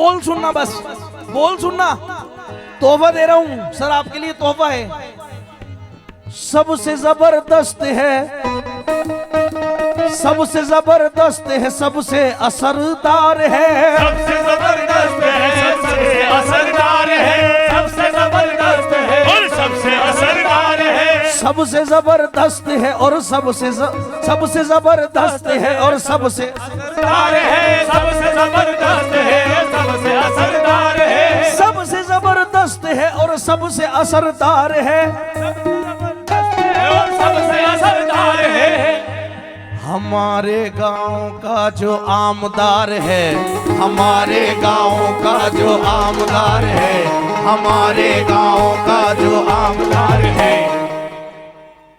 बोल सुनना, बस बोल सुनना। तोहफा दे रहा हूं सर, आपके लिए तोहफा है। सबसे जबरदस्त है, सबसे जबरदस्त है, सबसे असरदार है, सबसे जबरदस्त है, सबसे असरदार है, सबसे जबरदस्त है और सबसे असरदार है, सबसे जबरदस्त है और सबसे जबरदस्त है और सबसे असरदार है, सबसे जबरदस्त है, सबसे असरदार है, सबसे जबरदस्त है और सबसे असरदार है, और सबसे असरदार है। हमारे गांव का जो आमदार है, हमारे गांव का जो आमदार है, हमारे गांव का जो आमदार है,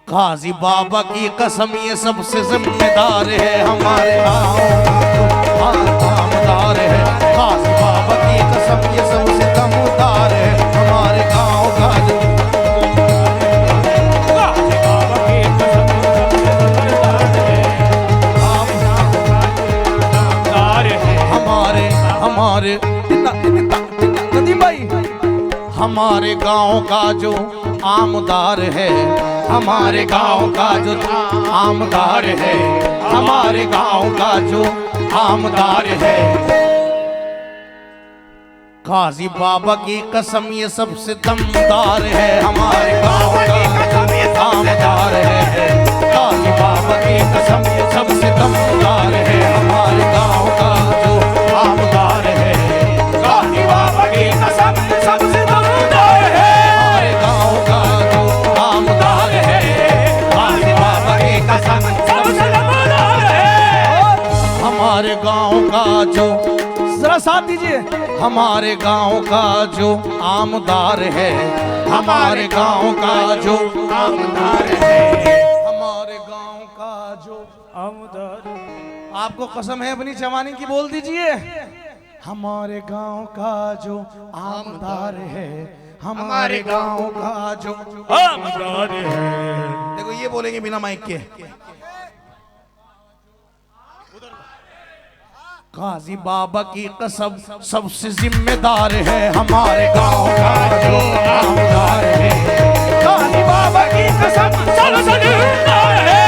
काजी बाबा की कसम ये सबसे जिम्मेदार है, हमारे गांव का जो आमदार है, काजी बाबा की कसम ये सबसे दमदार है, हमारे गांव का जो हमारे नदीम भाई, हमारे गांव का जो आमदार है, हमारे गांव का जो आमदार है, हमारे गांव का जो आमदार है, काजी बाबा की कसम ये सबसे दमदार है, हमारे गांव का जो आमदार है, काजी बाबा की कसम ये सबसे दमदार है, हमारे गांव का जो आमदार है, काजी बाबा की कसम सबसे दमदार है, हमारे गांव का जो आमदार है, काजी बाबा की कसम सबसे दमदार है, हमारे गांव का जो, जरा साथ दीजिए, हमारे गांव का जो आमदार है, हमारे गांव का जो आमदार है, हमारे गांव का जो आमदार। आपको कसम है अपनी जवानी की, बोल दीजिए, हमारे गांव का जो आमदार है, हमारे गांव का जो आमदार है। देखो ये बोलेंगे बिना माइक के, काजी बाबा की कसम सबसे जिम्मेदार है, हमारे गांव का जो आमदार है, काजी बाबा की कसम सबसे जिम्मेदार है,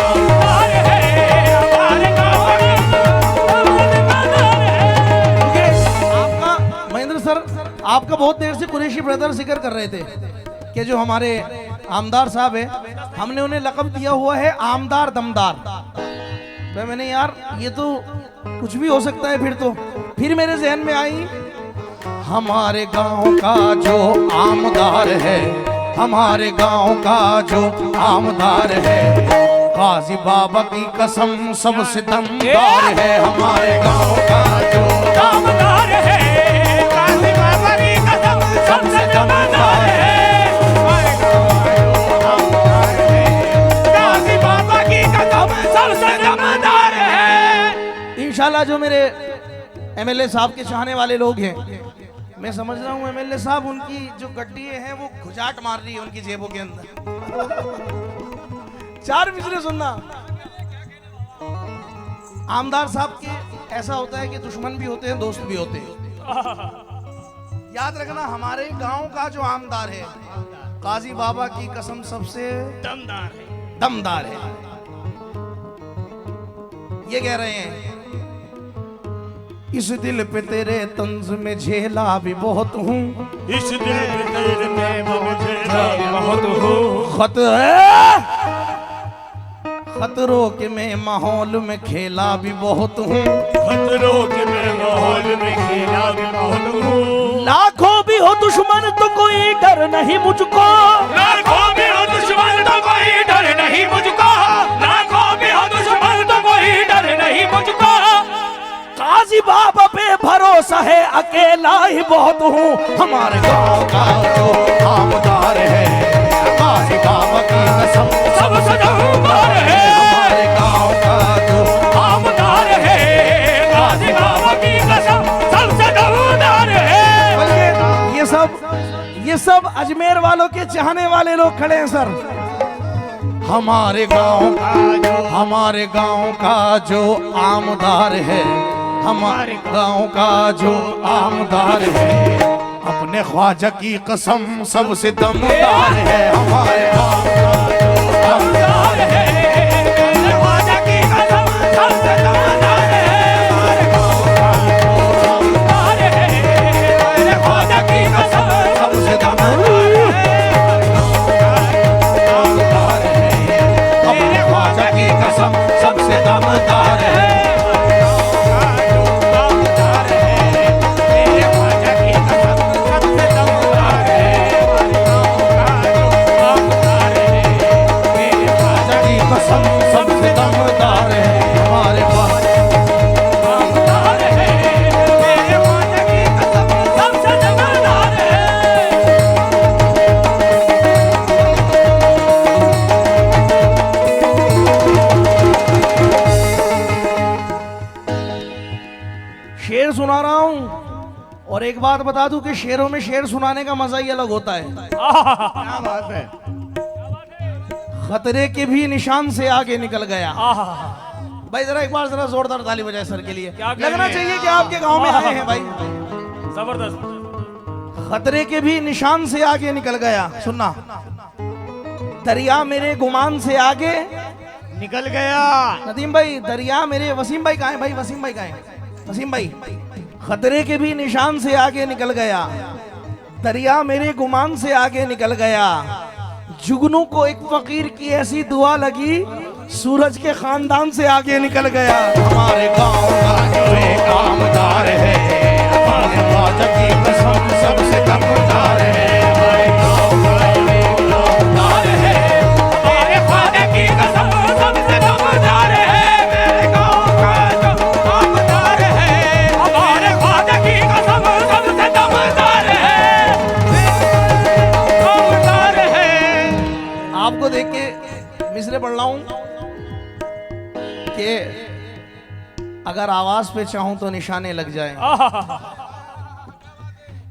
आमदार है, हमारे गांव की आमदार है। आपका महेंद्र सर, आपका बहुत देर से कुरैशी ब्रदर जिक्र कर रहे थे कि जो हमारे आमदार साहब है, हमने उन्हें लक़ब दिया हुआ है आमदार दमदार। मैंने यार ये तो कुछ भी हो सकता है, फिर मेरे जहन में आई, हमारे गांव का जो आमदार है, हमारे गांव का जो आमदार है, काजी बाबा की कसम सबसे दमदार है, हमारे गांव का जो आमदार है, काजी बाबा की कसम सबसे दमदार है, हमारे गांव का जो आमदार है, काजी बाबा की कसम सबसे दमदार है। इंशाल्लाह जो मेरे एमएलए साहब के चाहने वाले लोग हैं, मैं समझ रहा हूँ एमएलए साहब उनकी जो गड्डियाँ हैं वो खुजाट मार रही है उनकी जेबों के अंदर। चार मिसरे सुनना, आमदार साहब के ऐसा होता है कि दुश्मन भी होते हैं, दोस्त भी होते हैं। याद रखना, हमारे गांव का जो आमदार है, काजी बाबा की कसम सबसे दमदार है। ये कह रहे हैं, इस दिल पे तेरे तंज में झेला भी बहुत हूँ, इस दिल पे तेरे में मुझे बहुत हो, खतरों के मैं माहौल में खेला भी बहुत हूँ, खतरों के मैं माहौल में खेला भी बहुत हूँ, लाखों भी हो दुश्मन तो कोई डर नहीं मुझको, लाखों भी हो दुश्मन तो कोई डर नहीं मुझको, लाखों भी हो दुश्मन तो कोई डर नहीं मुझको, काजी बाबा पे भरोसा है, अकेला ही बहुत हूँ, हमारे गांव का जो आमदार है, काजी बाबा की कसम सबसे दमदार है, हमारे गांव का जो आमदार है, काजी बाबा की कसम सबसे दमदार है। बल्कि ये सब अजमेर वालों के चाहने वाले लोग खड़े हैं सर। हमारे गांव का जो आमदार है, हमारे गांव का जो आमदार है, अपने ख्वाजा की कसम सबसे दमदार है। हमारे गाँव का जो आमदार है, मेरे ख्वाजा की कसम सबसे दमदार है। हमारे गाँव का जो आमदार है, मेरे ख्वाजा की कसम सबसे दमदार आमदार है। अपने ख्वाजा की कसम सबसे दमदार है। सबसे दमदार है हमारे पास। आमदार है, मेरे ख्वाजा की कसम सबसे दमदार है। शेर सुना रहा हूं, और एक बात बता दूं कि शेरों में शेर सुनाने का मजा ही अलग होता है। क्या बात है। खतरे के भी निशान से आगे निकल गया। भाई जरा एक बार जरा जोरदार ताली बजाए सर के लिए। क्या कह लगना रहे हैं? चाहिए कि आपके गांव में आए हैं भाई। जबरदस्त। खतरे के भी निशान से आगे निकल गया। सुनना, दरिया मेरे गुमान से आगे निकल गया। नदीम भाई, दरिया मेरे, वसीम भाई कहाँ है भाई? वसीम भाई कहाँ है? वसीम भाई, खतरे के भी निशान से आगे निकल गया, दरिया मेरे गुमान से आगे निकल गया। जुगनू को एक फकीर की ऐसी दुआ लगी, सूरज के खानदान से आगे निकल गया। हमारे गांव का जो एक आमदार है, हमारे ख्वाजा की कसम सबसे दमदार है। हमारे गांव का जो एक आमदार है, हमारे ख्वाजा की कसम सबसे दमदार है। मेरे गाँव का जो आमदार है, हमारे ख्वाजा की कसम सबसे दमदार है। आमदार है। आपको देख के मिसरे पढ़ रहा हूं कि अगर आवाज पे चाहूं तो निशाने लग जाए।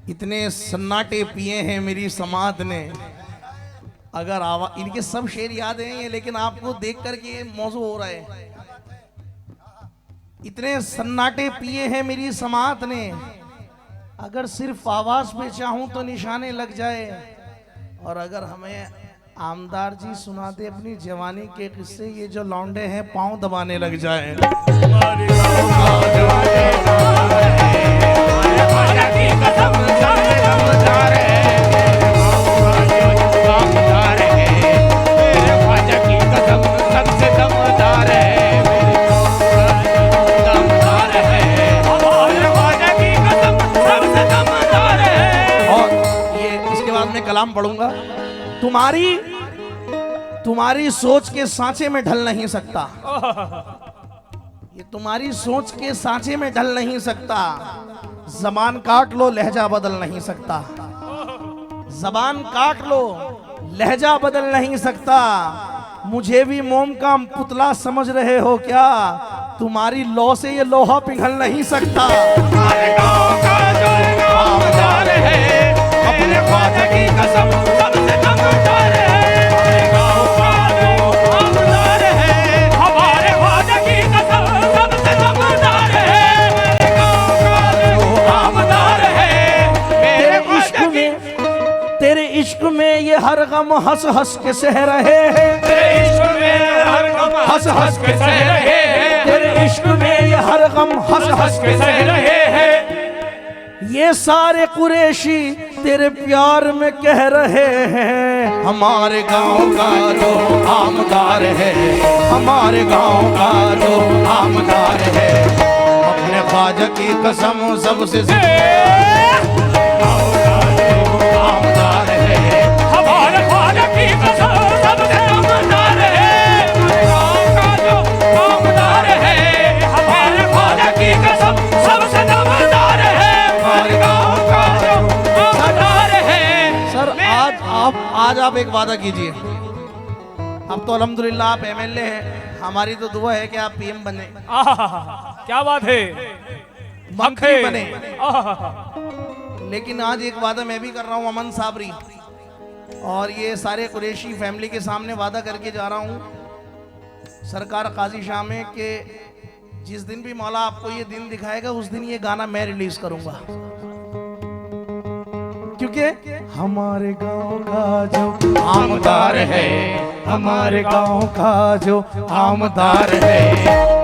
इतने सन्नाटे पिए हैं मेरी समात ने, अगर आवाज, इनके सब शेर याद हैं ये, लेकिन आपको देख करके ये मौजू हो रहा है। इतने सन्नाटे पिए हैं मेरी समात ने, अगर सिर्फ आवाज पे चाहूं तो निशाने लग जाए। और अगर हमें आमदार जी सुनाते अपनी जवानी के किस्से, ये जो लौंडे हैं पांव दबाने लग जाए। हमारे गांव का जो एक आमदार है, हमारे ख्वाजा की कसम सबसे दमदार है। मेरे गांव का जो आमदार है, मेरे ख्वाजा की कसम सबसे दमदार है। मेरे गांव का जो दमदार है, हमारे ख्वाजा की कसम सबसे दमदार है। और ये इसके बाद मैं कलाम पढ़ूंगा। तुम्हारी सोच के सांचे में ढल नहीं सकता, ये तुम्हारी सोच के सांचे में ढल नहीं सकता। जबान काट लो लहजा बदल नहीं सकता, जबान काट लो लहजा बदल नहीं सकता। मुझे भी मोम का पुतला समझ रहे हो क्या? तुम्हारी लौ से ये लोहा पिघल नहीं सकता। हमारे गाँव का जो एक आमदार है, अपने ख्वाजा की कसम सबसे दमदार है। हमारे गाँव का जो आमदार है, हमारे ख्वाजा की कसम सबसे दमदार है। मेरे गाँव का जो आमदार है, मेरे ख्वाजा की तेरे इश्क में ये हर गम हंस हंस के सह रहे हैं। तेरे इश्क में हर गम हंस हंस के सह रहे हैं। तेरे इश्क में ये हर गम हंस हंस के सह रहे हैं। ये सारे कुरैशी तेरे प्यार में कह रहे हैं। हमारे गांव का जो आमदार है, हमारे गांव का जो आमदार है, अपने ख्वाजा की कसम सबसे आमदार है। हमारे ख्वाजा की कसम सबसे दमदार है। हमारे गाँव का जो आमदार है, हमारे ख्वाजा की कसम सबसे दमदार है। हमारे गाँव का जो आमदार है। सर आज आप एक वादा कीजिए। अब तो अल्हम्दुलिल्लाह आप एमएलए हैं, हमारी तो दुआ है कि आप पीएम बने, क्या बात है, मंत्री बने। लेकिन आज एक वादा मैं भी कर रहा हूँ अमन साबरी, और ये सारे कुरैशी फैमिली के सामने वादा करके जा रहा हूँ सरकार काजी शाह में कि जिस दिन भी मौला आपको ये दिन दिखाएगा उस दिन ये गाना मैं रिलीज करूंगा, क्योंकि हमारे गांव का जो आमदार है, हमारे गांव का जो आमदार है,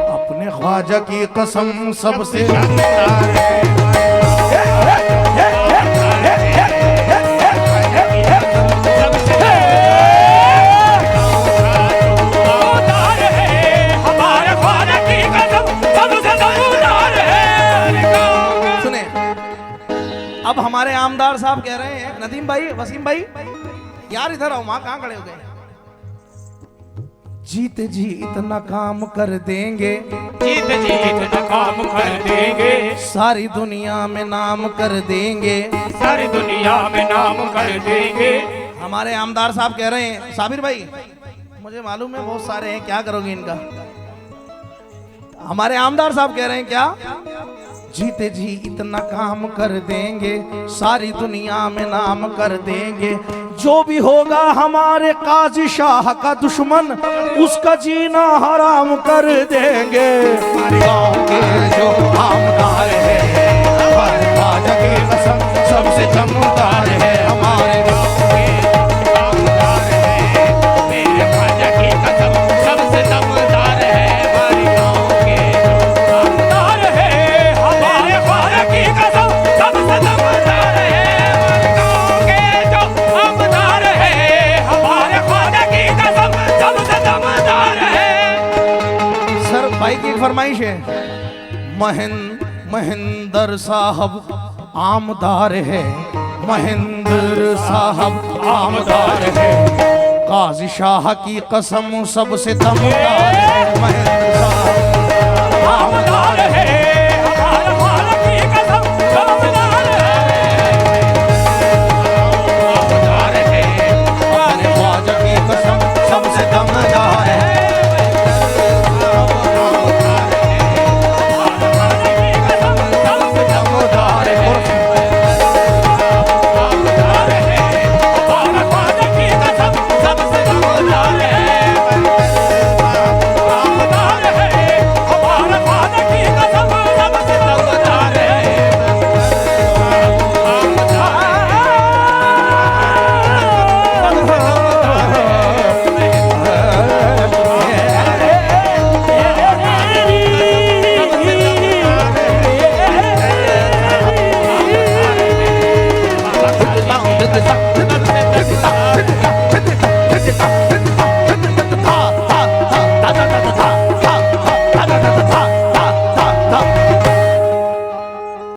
अपने ख्वाजा की कसम सबसे शानदार है। अब हमारे आमदार साहब कह रहे हैं, नदीम भाई, वसीम भाई, यार इधर आओ, वहां कहां खड़े हो गए? जीत जी इतना काम कर देंगे, जीत जी इतना काम कर देंगे, सारी दुनिया में नाम कर देंगे, सारी दुनिया में नाम कर देंगे। हमारे आमदार साहब कह रहे हैं, साबिर भाई मुझे मालूम है बहुत सारे हैं, क्या करोगे इनका? हमारे आमदार साहब कह रहे हैं क्या? जीते जी इतना काम कर देंगे, सारी दुनिया में नाम कर देंगे, जो भी होगा हमारे काजी शाह का दुश्मन उसका जीना हराम कर देंगे। हमारे गांव के जो आमदार है, हमारे ख्वाजा की कसम सबसे चमकदार है, हमारे गांव के आमदार है, मेरे ख्वाजा की कसम सबसे दमदार है, हमारे गांव के जो आमदार है, हमारे ख्वाजा की कसम सबसे दमदार है, हमारे गांव के जो आमदार है, हमारे ख्वाजा की कसम सबसे दमदार है। सर भाई की एक फरमाइश है, महेंद्र साहब आमदार है, महेंद्र साहब आमदार है, काजी शाह की कसम सबसे दमदार है, महेंद्र